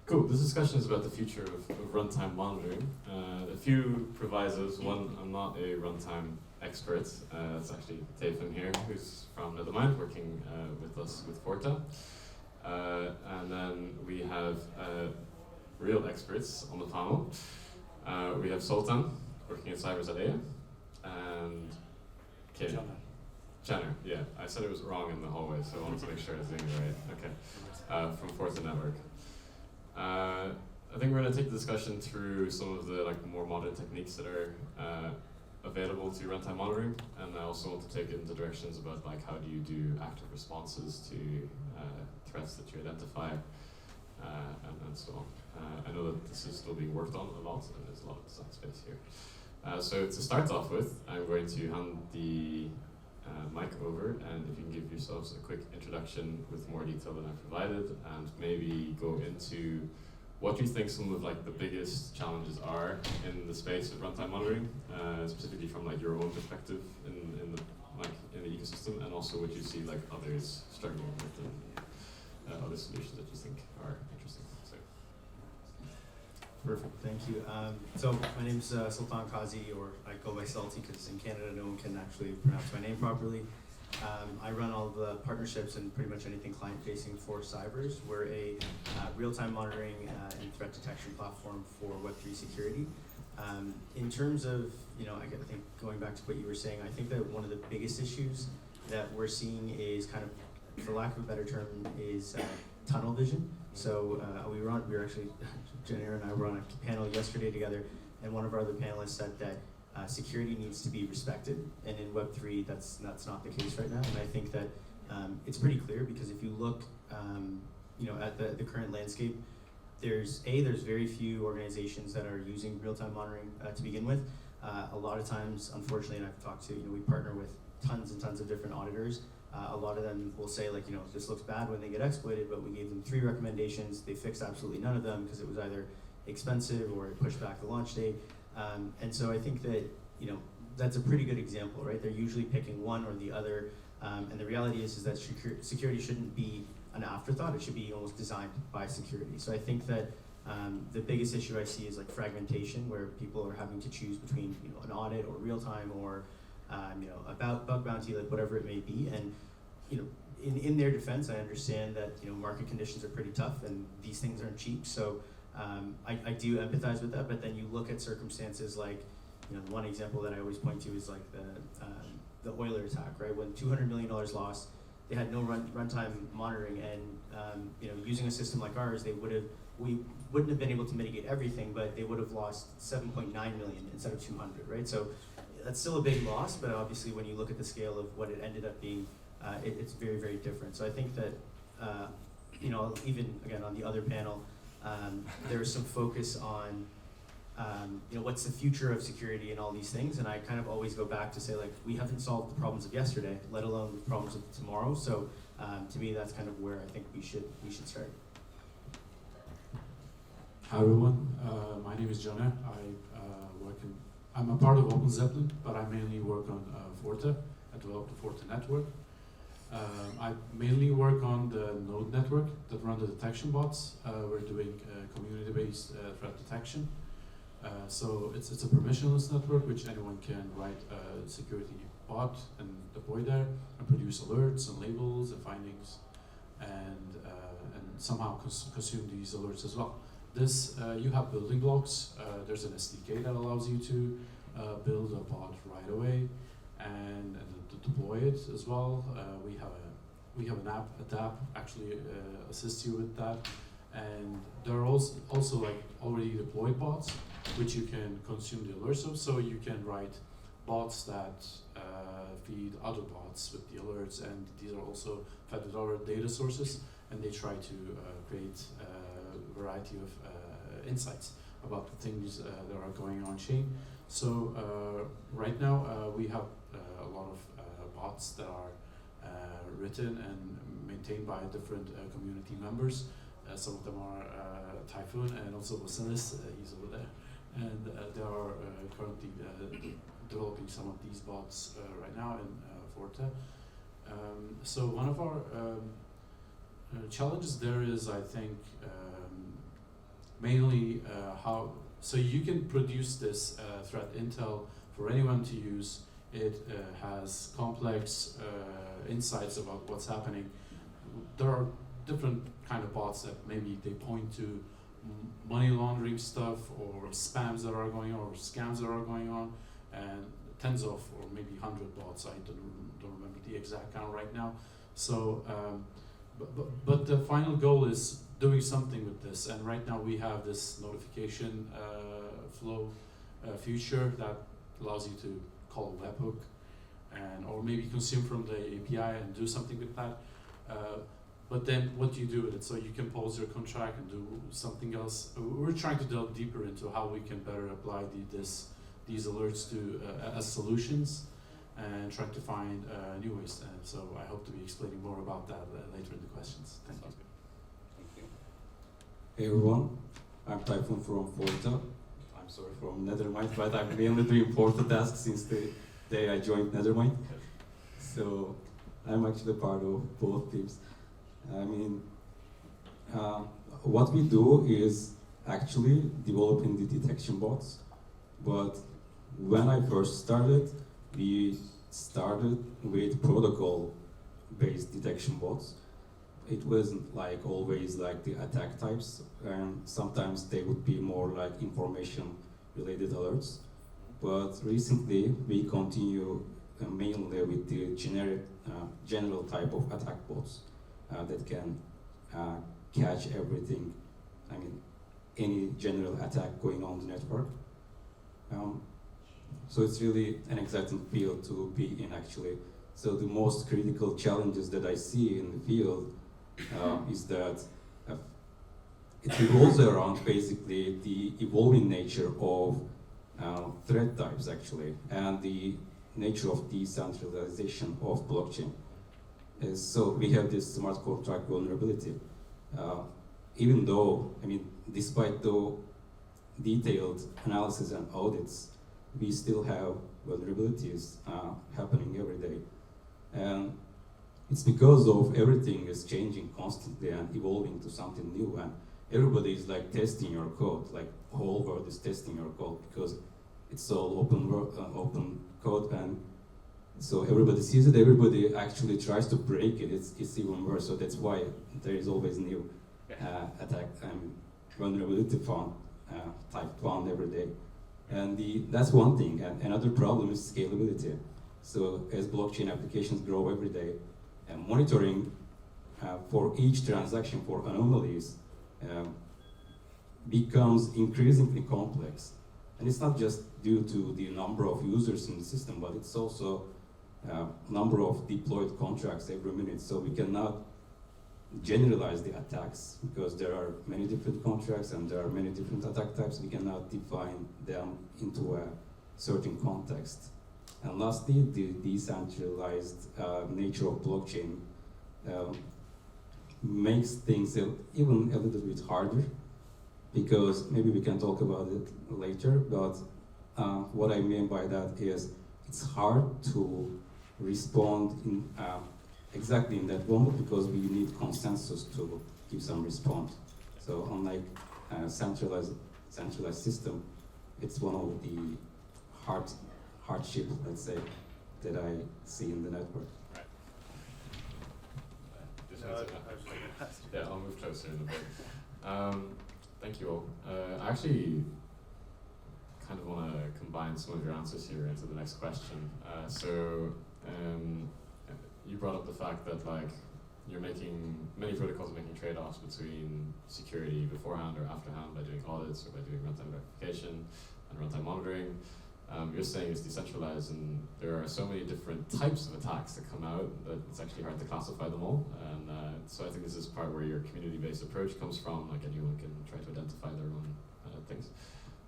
Cool. This discussion is about the future of runtime monitoring. A few provisos. One, I'm not a runtime expert. It's actually Tayfun here, who's from Nethermind, working with us with Forta. And then we have real experts on the panel. We have Sultan, working at CyVers, and Caner, yeah. I said it was wrong in the hallway, so I wanted to make sure I was doing it right. Okay. From Forta Network. I think we're going to take the discussion through some of the more modern techniques that are available to runtime monitoring, and I also want to take it into directions about how do you do active responses to threats that you identify, and so on. I know that this is still being worked on a lot, and there's a lot of design space here. So to start off with, I'm going to hand the mic over, and if you can give yourselves a quick introduction with more detail than I've provided, and maybe go into what you think some of the biggest challenges are in the space of runtime monitoring, specifically from your own perspective in the ecosystem, and also what you see others struggling with, and other solutions that you think are interesting. So. Perfect, thank you. So my name's Sultaan Qazi, or I go by Salty because in Canada no one can actually pronounce my name properly. I run all the partnerships and pretty much anything client-facing for CyVers. We're a real-time monitoring and threat detection platform for Web3 security. In terms of, I think going back to what you were saying, I think that one of the biggest issues that we're seeing is kind of, for lack of a better term, is tunnel vision. So we were actually, Caner and I were on a panel yesterday together, and one of our other panelists said that security needs to be respected, and in Web3 that's not the case right now. And I think that it's pretty clear, because if you look at the current landscape, there's very few organizations that are using real-time monitoring to begin with. A lot of times, unfortunately, and I've talked to, we partner with tons and tons of different auditors. A lot of them will say this looks bad when they get exploited, but we gave them 3 recommendations. They fixed absolutely none of them because it was either expensive or it pushed back the launch date. And so I think that, that's a pretty good example, right? They're usually picking one or the other. And the reality is that security shouldn't be an afterthought. It should be almost designed by security. So I think that the biggest issue I see is fragmentation, where people are having to choose between, an audit or real time or, about bug bounty, whatever it may be. And, in their defense, I understand that, market conditions are pretty tough and these things aren't cheap. So I do empathize with that, but then you look at circumstances like, the one example that I always point to is the Euler attack, right? When $200 million lost, they had no runtime monitoring, and using a system like ours, we wouldn't have been able to mitigate everything, but they would have lost 7.9 million instead of 200, right? So that's still a big loss, but obviously when you look at the scale of what it ended up being, it's very, very different. So I think that, even again on the other panel, there's some focus on, what's the future of security and all these things, and I kind of always go back to say we haven't solved the problems of yesterday, let alone the problems of tomorrow. So to me, that's kind of where I think we should start. Hi everyone, my name is Caner. I'm a part of OpenZeppelin, but I mainly work on Forta. I developed the Forta network. I mainly work on the node network that run the detection bots. We're doing community-based threat detection. So it's a permissionless network, which anyone can write a security bot and deploy there and produce alerts and labels and findings, and somehow consume these alerts as well. This, you have building blocks. There's an SDK that allows you to build a bot right away and to deploy it as well. We have an app. A DApp actually assists you with that, and there are also already deployed bots which you can consume the alerts of. So you can write bots that feed other bots with the alerts, and these are also fed with other data sources, and they try to create a variety of insights about the things that are going on chain. So right now we have a lot of bots that are written and maintained by different community members. Some of them are Tayfun and also Vasilis, he's over there. And they are currently developing some of these bots right now in Forta. So one of our challenges there is, I think, mainly how, so you can produce this threat intel for anyone to use. It has complex insights about what's happening. There are different kind of bots that maybe they point to money laundering stuff or spams that are going on or scams that are going on, and tens of or maybe 100 bots. I don't remember the exact count right now. So, but the final goal is doing something with this. And right now we have this notification flow feature that allows you to call a webhook and or maybe consume from the API and do something with that. But then what do you do with it? So you can pause your contract and do something else. We're trying to delve deeper into how we can better apply these alerts to as solutions and try to find new ways. And so I hope to be explaining more about that later in the questions. Thank you. Thank you. Hey everyone, I'm Tayfun from Forta. I'm sorry, from Nethermind, but I'm mainly doing Forta tasks since the day I joined Nethermind. So I'm actually part of both teams. I mean, what we do is actually developing the detection bots, but when I first started, we started with protocol-based detection bots. It wasn't like always like the attack types, and sometimes they would be more like information-related alerts. But recently, we continue mainly with the general type of attack bots that can catch everything. I mean, any general attack going on the network. So it's really an exciting field to be in actually. So the most critical challenges that I see in the field is that it revolves around basically the evolving nature of threat types actually, and the nature of decentralization of blockchain. So we have this smart contract vulnerability. Even though, I mean, despite the detailed analysis and audits, we still have vulnerabilities happening every day. And it's because of everything is changing constantly and evolving to something new, and everybody is like testing your code, like whole world is testing your code because it's all open code, and so everybody sees it, everybody actually tries to break it, it's even worse. So that's why there is always new attack and vulnerability type found every day. And that's one thing, and another problem is scalability. So as blockchain applications grow every day, monitoring for each transaction for anomalies becomes increasingly complex. And it's not just due to the number of users in the system, but it's also number of deployed contracts every minute. So we cannot generalize the attacks because there are many different contracts and there are many different attack types. We cannot define them into a certain context. And lastly, the decentralized nature of blockchain makes things even a little bit harder, because maybe we can talk about it later, but what I mean by that is it's hard to respond in exactly in that moment because we need consensus to give some response. So unlike centralized system, it's one of the hardships, let's say, that I see in the network. Right. Yeah, I'll move closer in a bit. Thank you all. I actually kind of want to combine some of your answers here into the next question. You brought up the fact that like many protocols are making trade-offs between security beforehand or afterhand by doing audits or by doing runtime verification and runtime monitoring. You're saying it's decentralized, and there are so many different types of attacks that come out that it's actually hard to classify them all. And so I think this is part where your community-based approach comes from. Like anyone can try to identify their own things.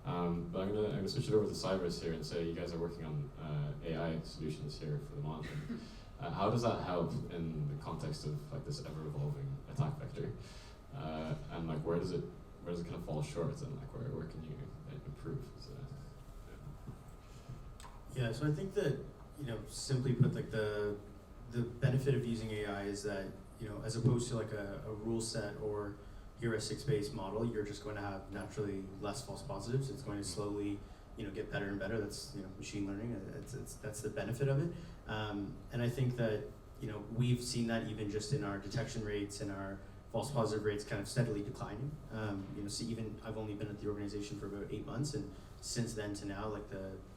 But I'm gonna switch it over to CyVers here and say you guys are working on AI solutions here for the monitoring. How does that help in the context of like this ever-evolving attack vector? And like where does it kind of fall short, and like where can you improve? Yeah, so I think that, simply put, like the benefit of using AI is that, as opposed to like a rule set or, heuristic-based model, you're just going to have naturally less false positives. It's going to slowly, get better and better. That's, machine learning. That's the benefit of it. And I think that, we've seen that even just in our detection rates and our false positive rates kind of steadily declining. So even I've only been at the organization for about 8 months, and since then to now, like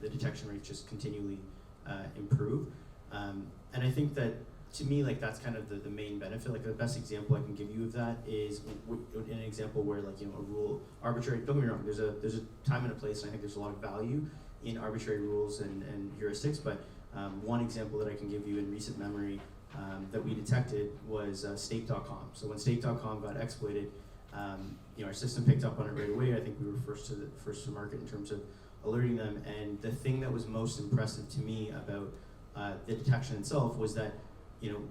the detection rates just continually improve. And I think that, to me, like that's kind of the main benefit. Like the best example I can give you of that is in an example where a rule arbitrary. Don't get me wrong. There's a time and a place, and I think there's a lot of value in arbitrary rules and heuristics. But one example that I can give you in recent memory that we detected was stake.com. So when stake.com got exploited, our system picked up on it right away. I think we were first to market in terms of alerting them. And the thing that was most impressive to me about the detection itself was that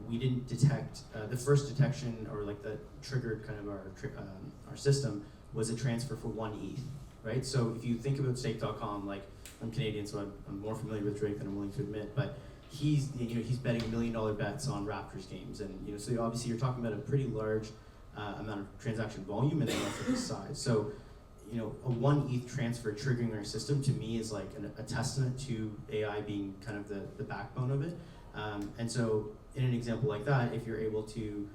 we didn't detect the first detection, or like that triggered kind of our system, was a transfer for 1 ETH, right? So if you think about stake.com, like I'm Canadian, so I'm more familiar with Drake than I'm willing to admit, but he's betting $1 million bets on Raptors games, and so obviously you're talking about a pretty large amount of transaction volume and then also the size. So a 1 ETH transfer triggering our system, to me, is like a testament to AI being kind of the backbone of it. And so in an example like that, if you're able to,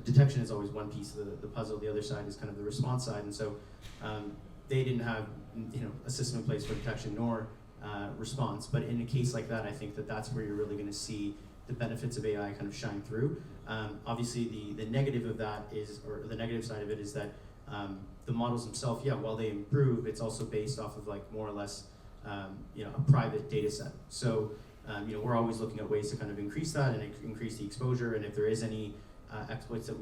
detection is always one piece of the puzzle. The other side is kind of the response side. And so they didn't have, a system in place for detection nor response. But in a case like that, I think that's where you're really going to see the benefits of AI kind of shine through. Obviously, the negative of that is, or the negative side of it is that the models themselves, while they improve, it's also based off of like more or less, a private data set. So we're always looking at ways to kind of increase that and increase the exposure. And if there is any exploits that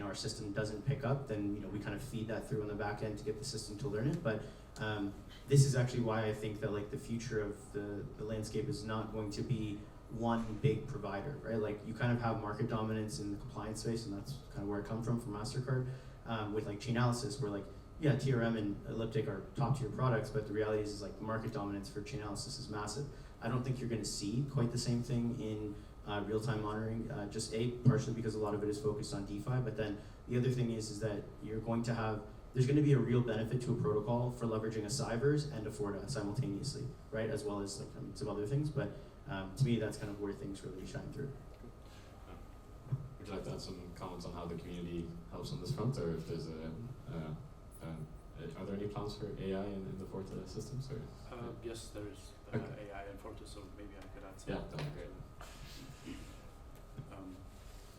our system doesn't pick up, then we kind of feed that through on the back end to get the system to learn it. But this is actually why I think that like the future of the landscape is not going to be one big provider, right? Like you kind of have market dominance in the compliance space, and that's kind of where I come from MasterCard, with like Chainalysis, where like TRM and Elliptic are top tier products, but the reality is like the market dominance for Chainalysis is massive. I don't think you're going to see quite the same thing in real-time monitoring, partially because a lot of it is focused on DeFi, but then the other thing is that you're going to have, there's going to be a real benefit to a protocol for leveraging a CyVers and a Forta simultaneously, right, as well as like some other things, but to me that's kind of where things really shine through. Would you like to add some comments on how the community helps on this front, or if there's are there any plans for AI in the Forta systems? Or? Yes, there is AI in Forta, so maybe I could add some. Yeah, that'd be great.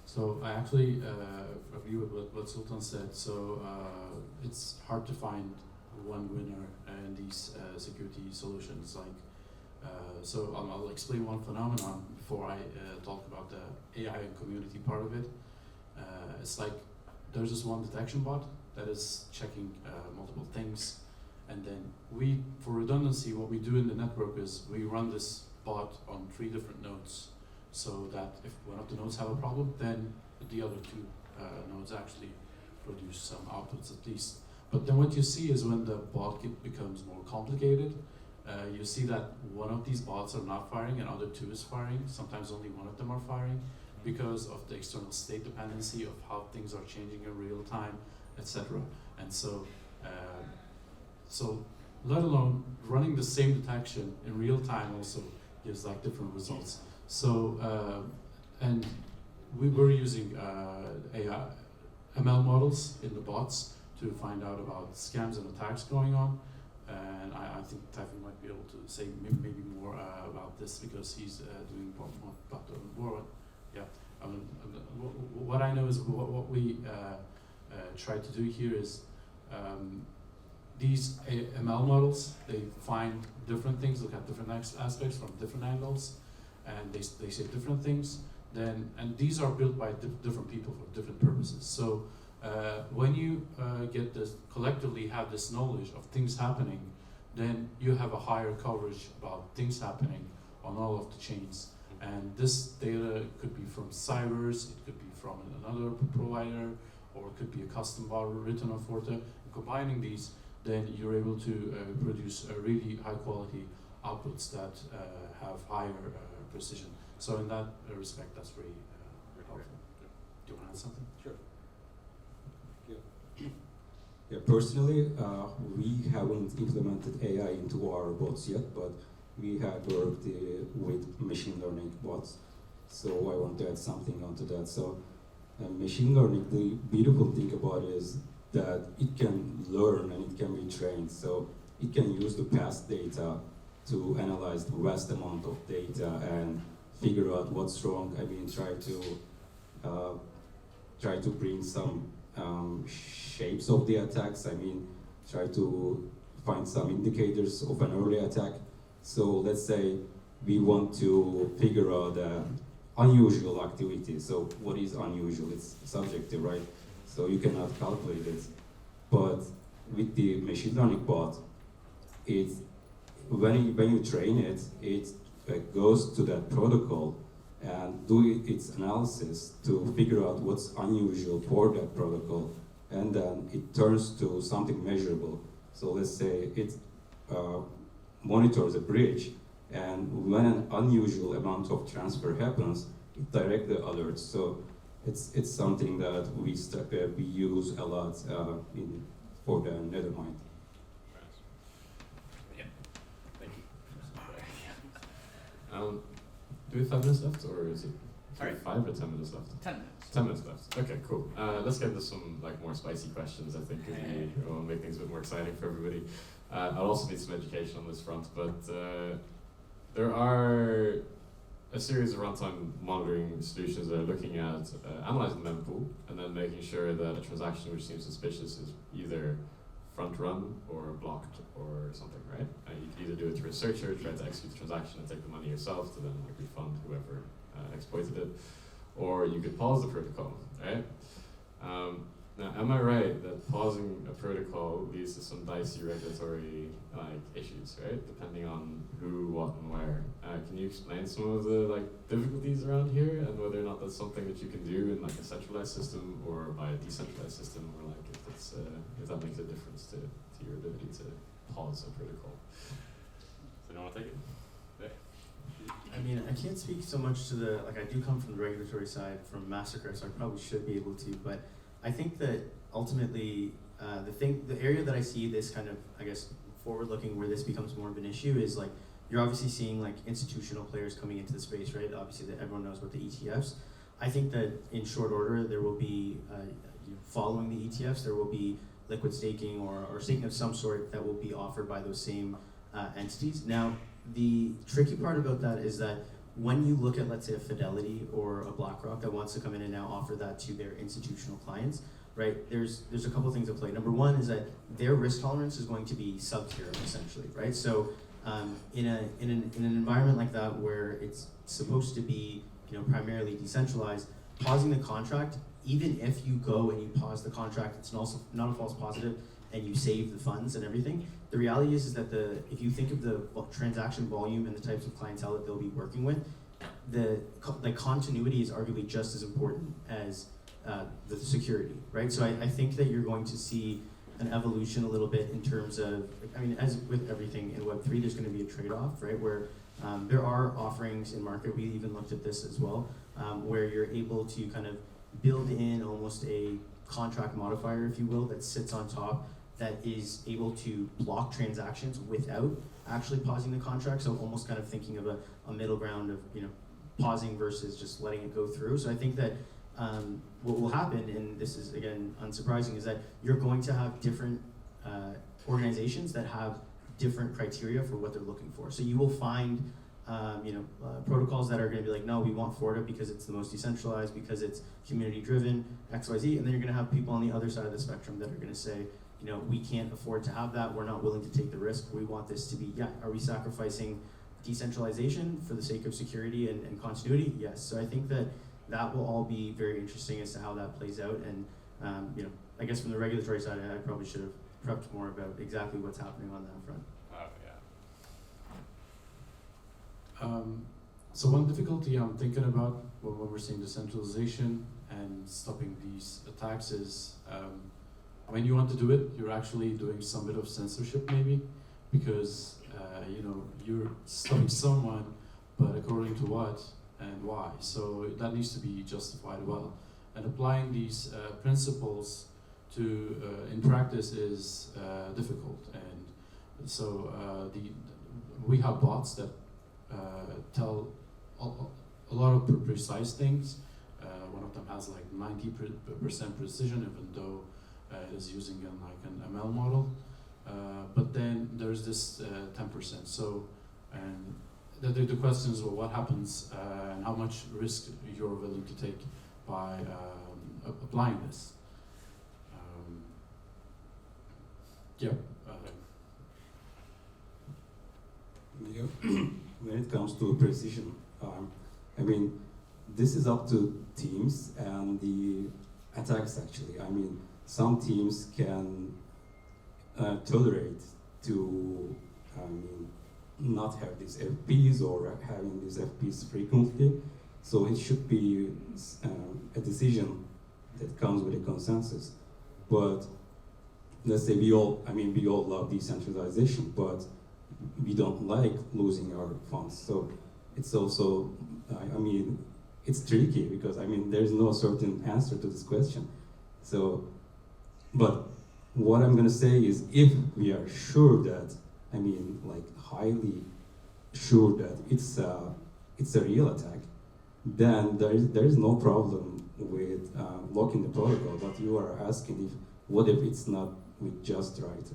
So I actually agree with what Sultan said. So it's hard to find one winner in these security solutions. Like, so I'll explain one phenomenon before I talk about the AI and community part of it. It's like there's this one detection bot that is checking multiple things, and then for redundancy, what we do in the network is we run this bot on 3 different nodes, so that if one of the nodes have a problem, then the other 2 nodes actually produce some outputs at least. But then what you see is when the bot becomes more complicated, you see that one of these bots are not firing and other 2 is firing. Sometimes only one of them are firing because of the external state dependency of how things are changing in real time, etc. And so, let alone running the same detection in real time also gives like different results. So, and we were using AI, ML models in the bots to find out about scams and attacks going on. And I think Tayfun might be able to say maybe more about this because he's doing more. Yeah, what I know is what we try to do here is these ML models, they find different things, look at different aspects from different angles, and they say different things. And these are built by different people for different purposes. So when you get this, collectively have this knowledge of things happening, then you have a higher coverage about things happening on all of the chains. And this data could be from CyVers, it could be from another provider, or it could be a custom bot written on Forta. And combining these, then you're able to produce a really high quality outputs that have higher precision. So in that respect, that's very helpful. Do you want to add something? Sure. Yeah, personally, we haven't implemented AI into our bots yet, but we have worked with machine learning bots. So I want to add something onto that. So machine learning, the beautiful thing about it is that it can learn and it can be trained. So it can use the past data to analyze the vast amount of data and figure out what's wrong. I mean, try to bring some shapes of the attacks. I mean, try to find some indicators of an early attack. So let's say we want to figure out unusual activity. So what is unusual? It's subjective, right? So you cannot calculate it. But with the machine learning bot, when you train it, it goes to that protocol and do its analysis to figure out what's unusual for that protocol, and then it turns to something measurable. So let's say it monitors a bridge, and when an unusual amount of transfer happens, it directly alerts. So it's something that we use a lot for the Nethermind. Yeah. Thank you. Do we have 5 minutes left, or is it Sorry? 5 or 10 minutes left? 10 minutes. 10 minutes left. Okay, cool. Let's get into some more spicy questions. I think because we want to make things a bit more exciting for everybody. I'll also need some education on this front, but there are a series of runtime monitoring solutions that are looking at analyzing the mempool and then making sure that a transaction which seems suspicious is either front run or blocked or something, right? You can either do it through a searcher, try to execute the transaction and take the money yourself to then refund whoever exploited it, or you could pause the protocol, right? Now, am I right that pausing a protocol leads to some dicey regulatory issues, right? Depending on who, what, and where. Can you explain some of the difficulties around here and whether or not that's something that you can do in a centralized system or by a decentralized system, or if that makes a difference to your ability to pause a protocol? So, you want to take it? I mean, I can't speak so much to the, I do come from the regulatory side from Mastercard, so I probably should be able to, but I think that ultimately the area that I see this kind of, forward-looking where this becomes more of an issue is you're obviously seeing institutional players coming into the space, right? Obviously everyone knows about the ETFs. I think that in short order there will be, following the ETFs, there will be liquid staking or staking of some sort that will be offered by those same entities. Now, the tricky part about that is that when you look at, let's say, a Fidelity or a BlackRock that wants to come in and now offer that to their institutional clients, right? There's a couple of things at play. Number one is that their risk tolerance is going to be sub-zero, essentially, right? So in an environment like that where it's supposed to be, primarily decentralized, pausing the contract, even if you go and you pause the contract, it's also not a false positive, and you save the funds and everything. The reality is that if you think of the transaction volume and the types of clientele that they'll be working with, the continuity is arguably just as important as the security, right? So I think that you're going to see an evolution a little bit in terms of, as with everything in Web3, there's going to be a trade-off, right? Where there are offerings in market, we even looked at this as well, where you're able to kind of build in almost a contract modifier, if you will, that sits on top that is able to block transactions without actually pausing the contract. So almost kind of thinking of a middle ground of pausing versus just letting it go through. So I think that what will happen, and this is again unsurprising, is that you're going to have different organizations that have different criteria for what they're looking for. So you will find protocols that are going to be no, we want Forta because it's the most decentralized, because it's community driven, XYZ, and then you're going to have people on the other side of the spectrum that are going to say, we can't afford to have that, we're not willing to take the risk, we want this to be, are we sacrificing decentralization for the sake of security and continuity? Yes. So I think that will all be very interesting as to how that plays out, and I guess from the regulatory side, I probably should have prepped more about exactly what's happening on that front. So one difficulty I'm thinking about when we're saying decentralization and stopping these attacks is, when you want to do it, you're actually doing some bit of censorship maybe, because you're stopping someone, but according to what and why. So that needs to be justified well. And applying these principles in practice is difficult, and so we have bots that tell a lot of precise things. One of them has like 90% precision, even though it is using an ML model. But then there's this 10%. So, and the question is, well, what happens and how much risk you're willing to take by applying this? Yeah. Yeah. When it comes to precision, I mean, this is up to teams and the attacks actually. I mean, some teams can tolerate to, not have these FPs or having these FPs frequently. So it should be a decision that comes with a consensus. But let's say we all love decentralization, but we don't like losing our funds. So it's also, it's tricky because there's no certain answer to this question. So, but what I'm gonna say is, if we are sure that, highly sure that it's a real attack, then there is no problem with locking the protocol. But you are asking, what if it's not with just right?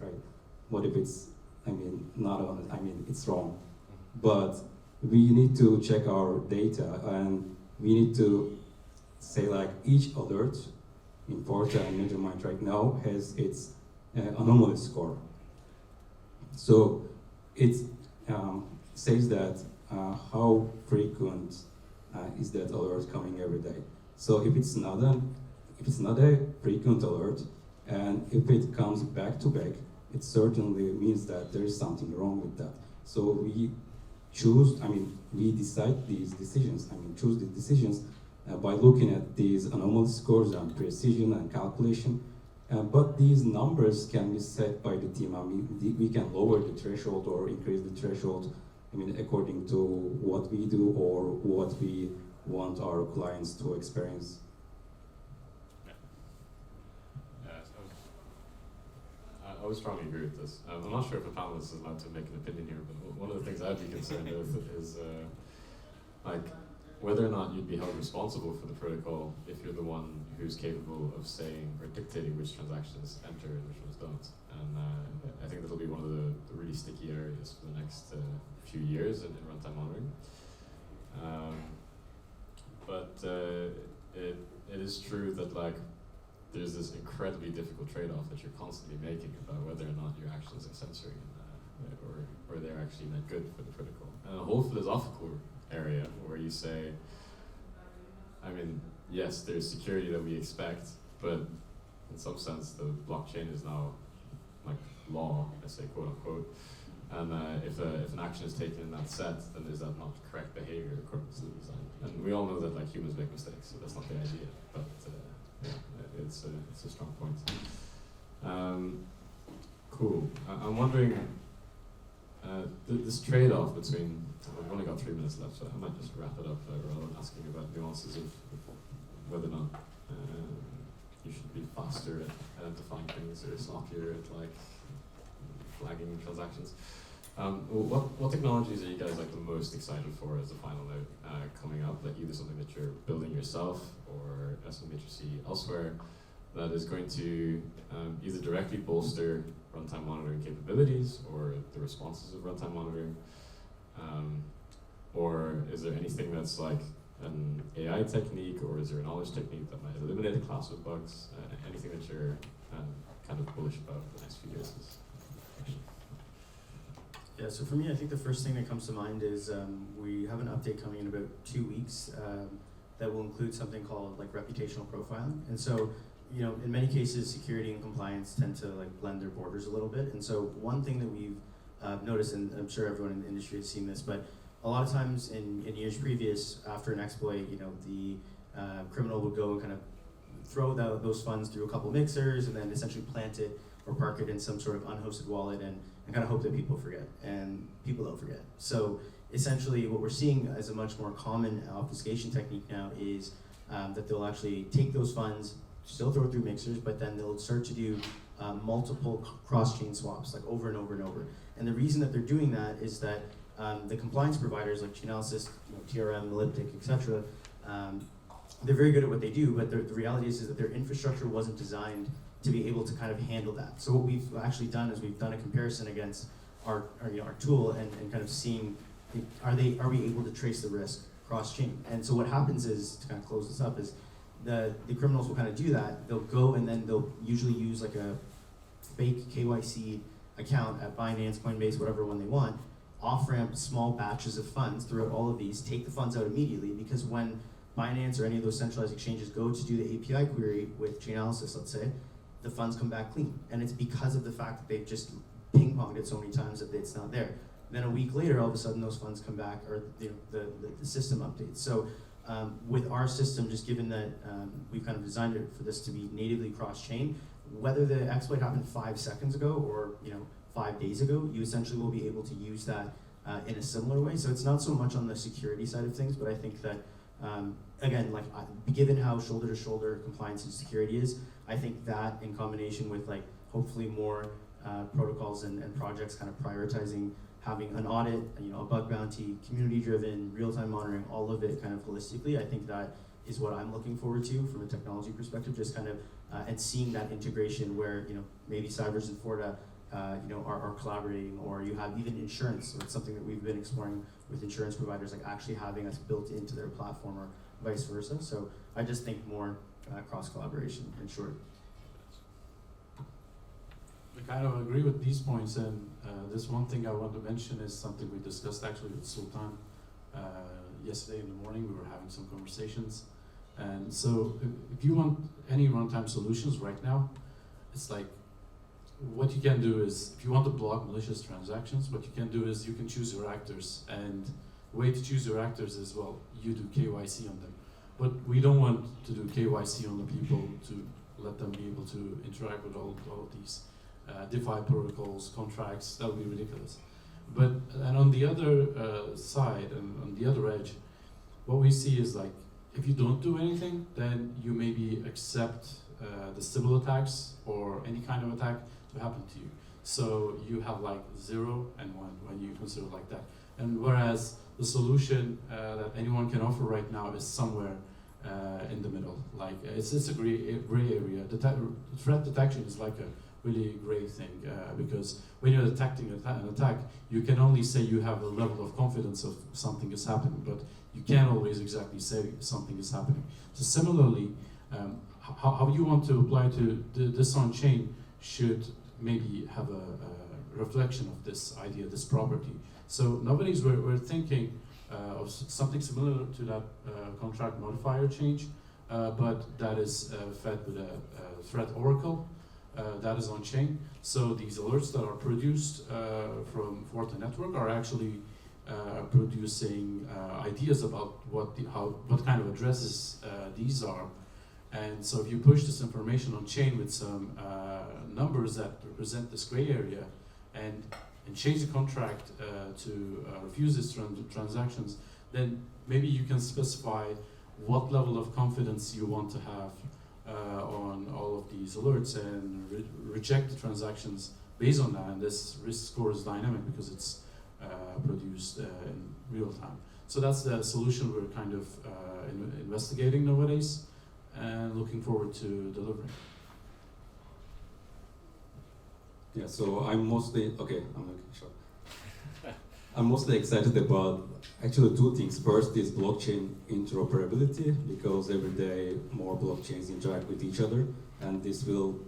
What if it's, not on, it's wrong. But we need to check our data, and we need to say each alert in Forta and Nethermind right now has its anomaly score. So it says that how frequent is that alert coming every day. So if it's not a frequent alert, and if it comes back to back, it certainly means that there is something wrong with that. So we choose, we decide these decisions, choose the decisions by looking at these anomaly scores and precision and calculation. But these numbers can be set by the team. We can lower the threshold or increase the threshold, according to what we do or what we want our clients to experience. I would strongly agree with this. I'm not sure if a panelist is allowed to make an opinion here, but one of the things I'd be concerned with is whether or not you'd be held responsible for the protocol if you're the one who's capable of saying or dictating which transactions enter and which ones don't. And I think that'll be one of the really sticky areas for the next few years in runtime monitoring. But it is true that there's this incredibly difficult trade-off that you're constantly making about whether or not your actions are censoring or they're actually meant good for the protocol. And a whole philosophical area where you say, yes, there's security that we expect, but in some sense the blockchain is now law, I say, quote unquote. And if an action is taken in that set, then is that not correct behavior according to the design? And we all know that humans make mistakes, so that's not the idea. But it's a strong point. Cool. I'm wondering, this trade-off between, we've only got 3 minutes left, so I might just wrap it up rather than asking about nuances of whether or not you should be faster at identifying things or sloppier at flagging transactions. What technologies are you guys the most excited for as a final note coming up? Either something that you're building yourself or something that you see elsewhere that is going to either directly bolster runtime monitoring capabilities or the responses of runtime monitoring, or is there anything that's an AI technique, or is there a knowledge technique that might eliminate a class of bugs? Anything that you're kind of bullish about for the next few years? Yeah, so for me, I think the first thing that comes to mind is we have an update coming in about 2 weeks that will include something called reputational profiling. And so, in many cases, security and compliance tend to blend their borders a little bit. And so one thing that we've noticed, and I'm sure everyone in the industry has seen this, but a lot of times in years previous, after an exploit, the criminal would go and kind of throw those funds through a couple mixers and then essentially plant it or park it in some sort of unhosted wallet and kind of hope that people forget, and people don't forget. So essentially what we're seeing as a much more common obfuscation technique now is that they'll actually take those funds, still throw through mixers, but then they'll start to do multiple cross-chain swaps, like over and over and over. And the reason that they're doing that is that the compliance providers like Chainalysis, TRM, Elliptic, etc., they're very good at what they do, but the reality is that their infrastructure wasn't designed to be able to kind of handle that. So what we've actually done is we've done a comparison against our tool and kind of seeing, are we able to trace the risk cross-chain? And so what happens is, to kind of close this up, is the criminals will kind of do that. They'll go and then they'll usually use like a fake KYC account at Binance, Coinbase, whatever one they want, off-ramp small batches of funds throughout all of these, take the funds out immediately, because when Binance or any of those centralized exchanges go to do the API query with Chainalysis, let's say, the funds come back clean. And it's because of the fact that they've just ping-ponged it so many times that it's not there. Then a week later, all of a sudden those funds come back, or the system updates. So with our system, just given that we've kind of designed it for this to be natively cross-chain, whether the exploit happened 5 seconds ago or 5 days ago, you essentially will be able to use that in a similar way. So it's not so much on the security side of things, but I think that again, like given how shoulder-to-shoulder compliance and security is, I think that in combination with like hopefully more protocols and projects kind of prioritizing having an audit, a bug bounty, community-driven, real-time monitoring, all of it kind of holistically, I think that is what I'm looking forward to from a technology perspective, just kind of, and seeing that integration where, maybe CyVers and Forta, are collaborating, or you have even insurance. So it's something that we've been exploring with insurance providers, like actually having us built into their platform or vice versa. So I just think more cross-collaboration, in short. I kind of agree with these points, and this one thing I want to mention is something we discussed actually with Sultan yesterday in the morning. We were having some conversations, and so if you want any runtime solutions right now, it's like what you can do is, if you want to block malicious transactions, what you can do is you can choose your actors, and the way to choose your actors is, well, you do KYC on them. But we don't want to do KYC on the people to let them be able to interact with all of these DeFi protocols, contracts. That would be ridiculous. And on the other side, and on the other edge, what we see is like, if you don't do anything, then you maybe accept the Sybil attacks or any kind of attack to happen to you. So you have like 0 and 1 when you consider it like that. And whereas the solution that anyone can offer right now is somewhere in the middle. Like it's a gray area. Threat detection is like a really great thing because when you're detecting an attack, you can only say you have a level of confidence of something is happening, but you can't always exactly say something is happening. So similarly, how you want to apply to this on chain should maybe have a reflection of this idea, this property. So nowadays we're thinking of something similar to that contract modifier change, but that is fed with a threat oracle that is on chain. So these alerts that are produced from Forta network are actually producing ideas about what kind of addresses these are. And so if you push this information on chain with some numbers that represent this gray area and change the contract to refuse these transactions, then maybe you can specify what level of confidence you want to have on all of these alerts and reject the transactions based on that. And this risk score is dynamic because it's produced in real time. So that's the solution we're kind of investigating nowadays and looking forward to delivering. Yeah, so I'm mostly excited about actually 2 things. First is blockchain interoperability, because every day more blockchains interact with each other, and this will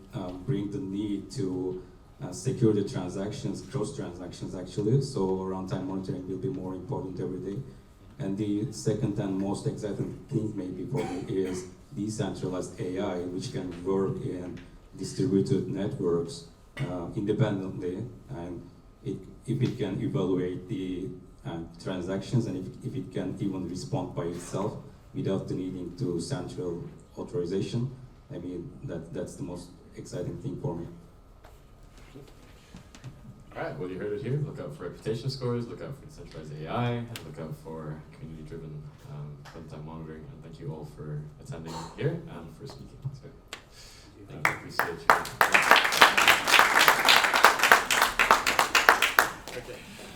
bring the need to secure the transactions, cross transactions actually. So runtime monitoring will be more important every day. And the second and most exciting thing maybe for me is decentralized AI, which can work in distributed networks independently, and if it can evaluate the transactions, and if it can even respond by itself without the needing to central authorization, I mean that's the most exciting thing for me. All right, well, you heard it here. Look out for reputation scores, look out for decentralized AI, and look out for community-driven runtime monitoring. And thank you all for attending here and for speaking. So. I appreciate you. Okay.